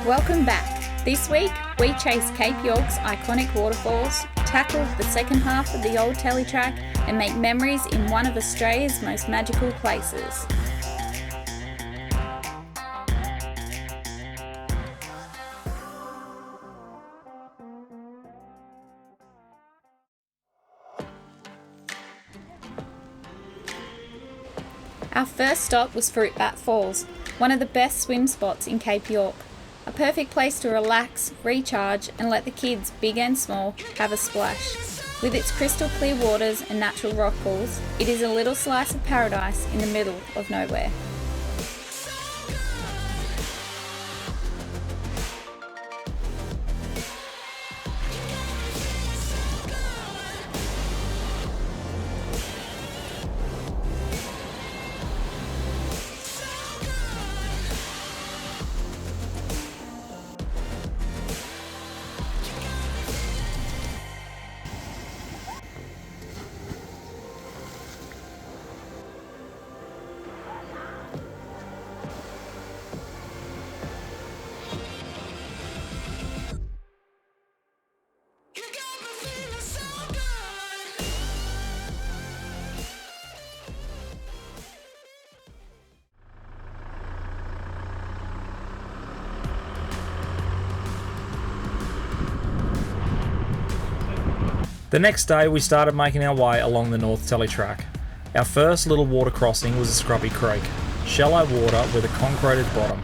Welcome back. This week, we chase Cape York's iconic waterfalls, tackle the second half of the old Tele track, and make memories in one of Australia's most magical places. Our first stop was Fruitbat Falls, one of the best swim spots in Cape York. A perfect place to relax, recharge, and let the kids, big and small, have a splash. With its crystal clear waters and natural rock pools, it is a little slice of paradise in the middle of nowhere. The next day we started making our way along the North Tele track. Our first little water crossing was a scrubby creek, shallow water with a concreted bottom.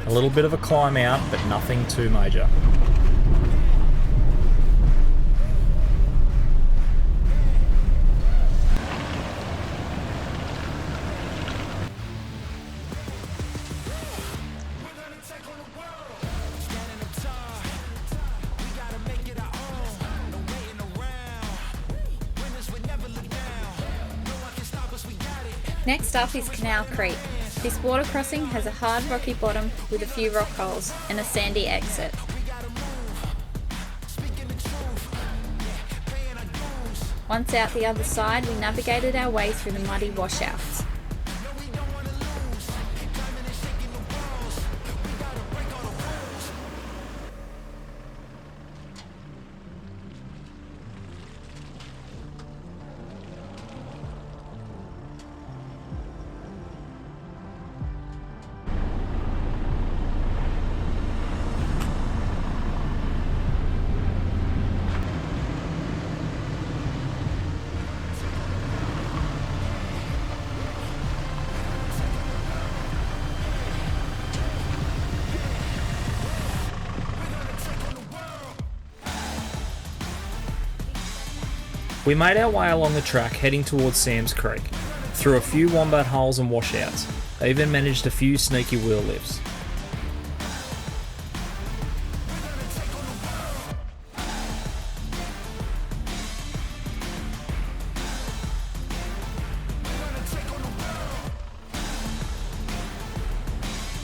A little bit of a climb out, but nothing too major. Next up is Canal Creek. This water crossing has a hard rocky bottom with a few rock holes and a sandy exit. Once out the other side, we navigated our way through the muddy washouts. We made our way along the track heading towards Sam's Creek, through a few wombat holes and washouts. I even managed a few sneaky wheel lifts.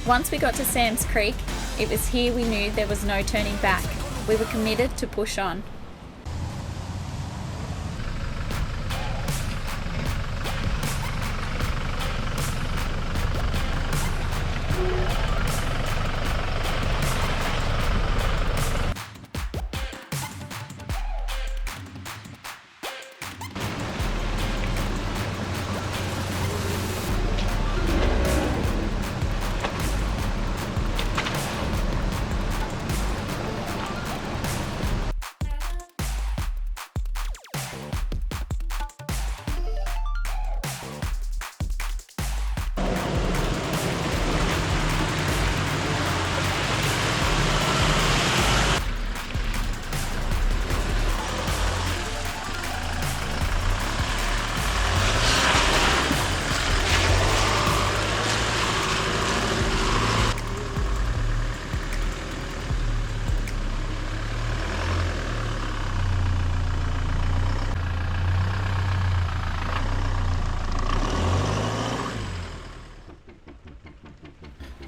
Once we got to Sam's Creek, it was here we knew there was no turning back. We were committed to push on.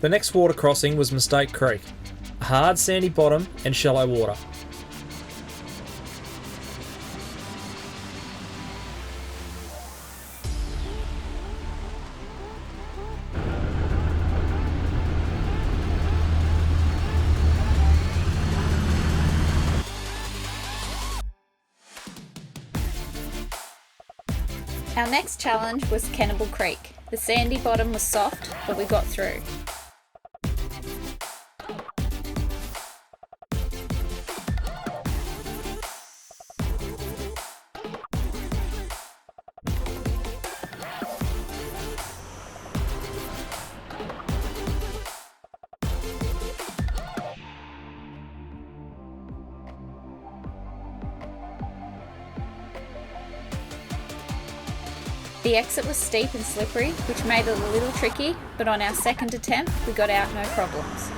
The next water crossing was Mistake Creek, a hard sandy bottom and shallow water. Our next challenge was Cannibal Creek. The sandy bottom was soft, but we got through. The exit was steep and slippery, which made it a little tricky, but on our second attempt, we got out no problems.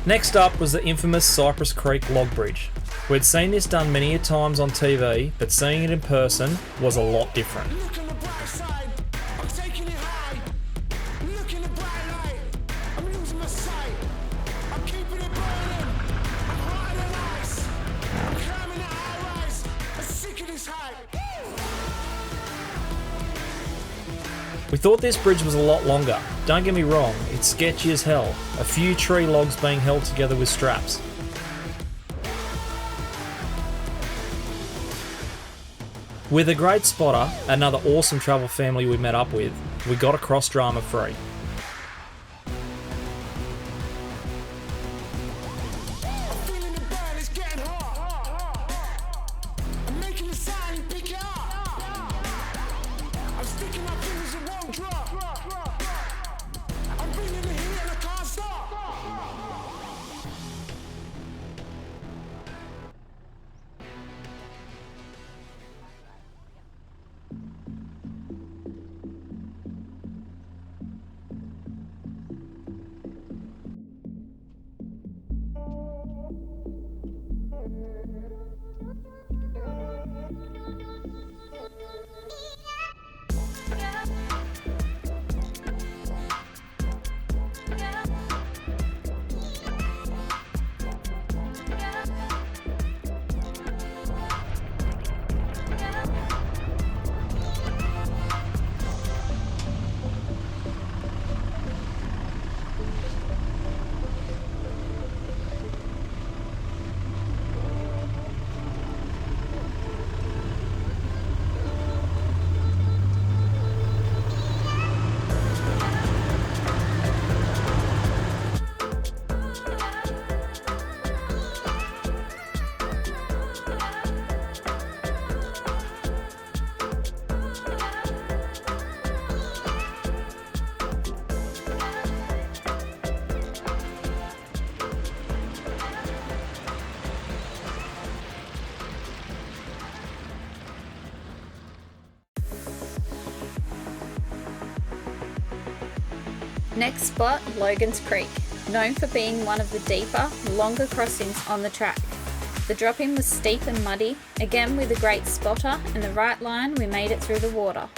Next up was the infamous Cypress Creek log bridge. We'd seen this done many a times on TV, but seeing it in person was a lot different. Look on the bright side, I'm taking it high. Look in the bright light, I'm losing my sight. I'm keeping it burning, I'm hot on ice. I'm climbing the high rise, I'm sick of this hype. We thought this bridge was a lot longer. Don't get me wrong, it's sketchy as hell. A few tree logs being held together with straps. With a great spotter, another awesome travel family we met up with, we got across drama free. I'm feeling the burn, it's getting hot. I'm making a sign, you pick it up. I'm sticking my fingers, it won't drop. I'm bringing the heat and I can't stop. Next spot, Logan's Creek, known for being one of the deeper, longer crossings on the track. The drop-in was steep and muddy. Again, with a great spotter and the right line, we made it through the water.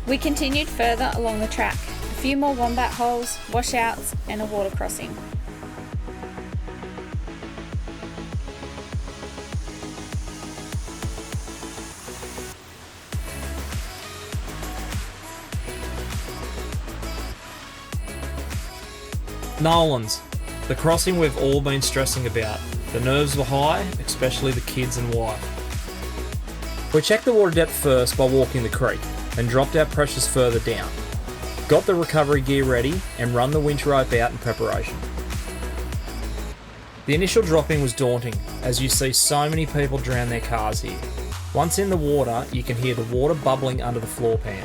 We continued further along the track, a few more wombat holes, washouts and a water crossing. Nolan's, the crossing we've all been stressing about. The nerves were high, especially the kids and wife. We checked the water depth first by walking the creek, and dropped our pressures further down. Got the recovery gear ready and run the winch rope out in preparation. The initial dropping was daunting, as you see so many people drown their cars here. Once in the water, you can hear the water bubbling under the floor pan.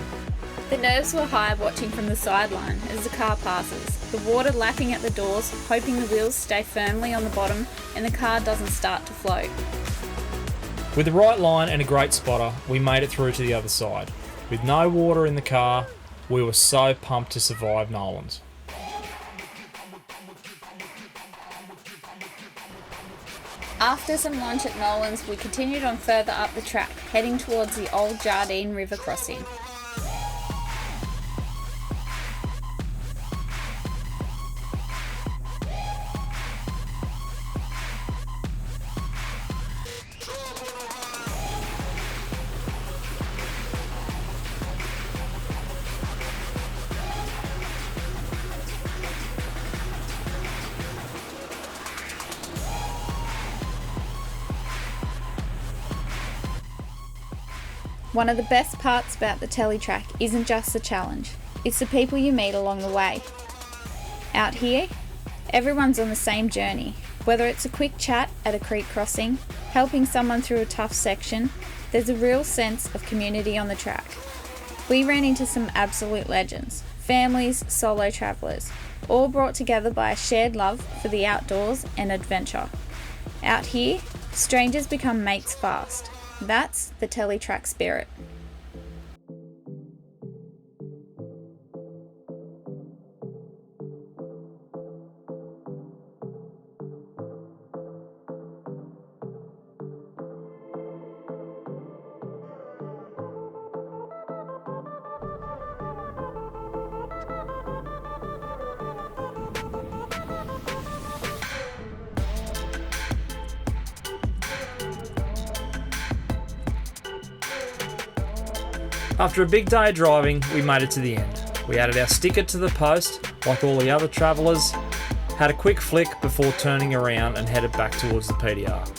The nerves were high watching from the sideline as the car passes, the water lapping at the doors, hoping the wheels stay firmly on the bottom and the car doesn't start to float. With the right line and a great spotter, we made it through to the other side. With no water in the car, we were so pumped to survive Nolan's. After some lunch at Nolan's, we continued on further up the track, heading towards the old Jardine River crossing. One of the best parts about the Tele track isn't just the challenge, it's the people you meet along the way. Out here, everyone's on the same journey. Whether it's a quick chat at a creek crossing, helping someone through a tough section, there's a real sense of community on the track. We ran into some absolute legends, families, solo travellers, all brought together by a shared love for the outdoors and adventure. Out here, strangers become mates fast. That's the Tele track spirit. After a big day of driving, we made it to the end. We added our sticker to the post, like all the other travellers, had a quick flick before turning around and headed back towards the PDR.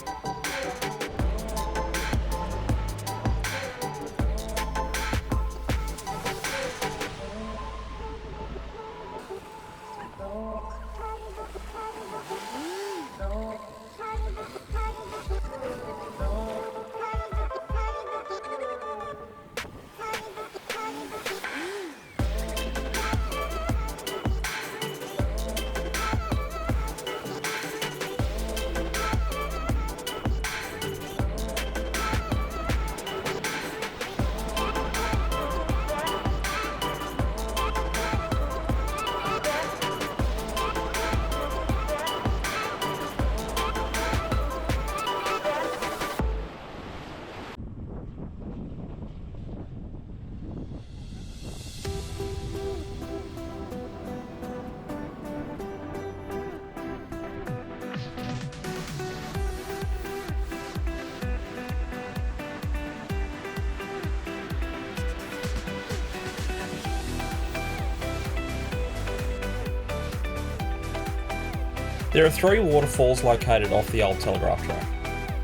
There are 3 waterfalls located off the old telegraph track.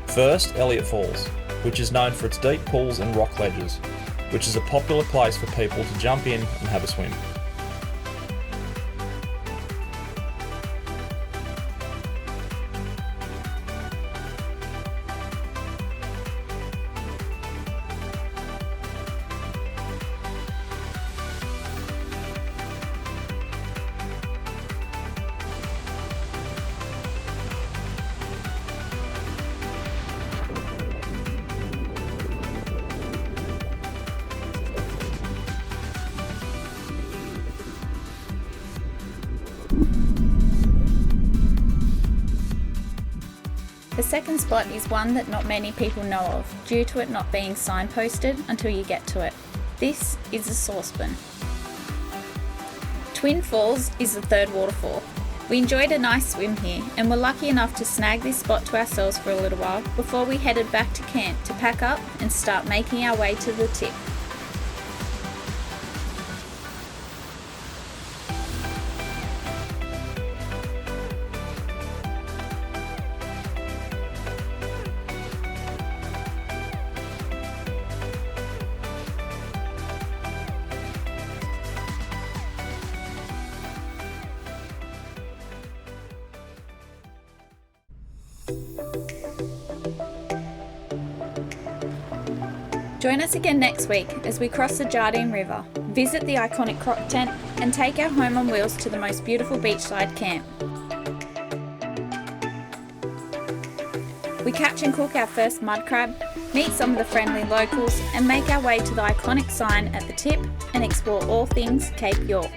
First, Elliot Falls, which is known for its deep pools and rock ledges, which is a popular place for people to jump in and have a swim. The second spot is one that not many people know of, due to it not being signposted until you get to it. This is the Saucepan. Twin Falls is the third waterfall. We enjoyed a nice swim here and were lucky enough to snag this spot to ourselves for a little while before we headed back to camp to pack up and start making our way to the tip. Join us again next week as we cross the Jardine River, visit the iconic croc tent, and take our home on wheels to the most beautiful beachside camp. We catch and cook our first mud crab, meet some of the friendly locals, and make our way to the iconic sign at the tip and explore all things Cape York.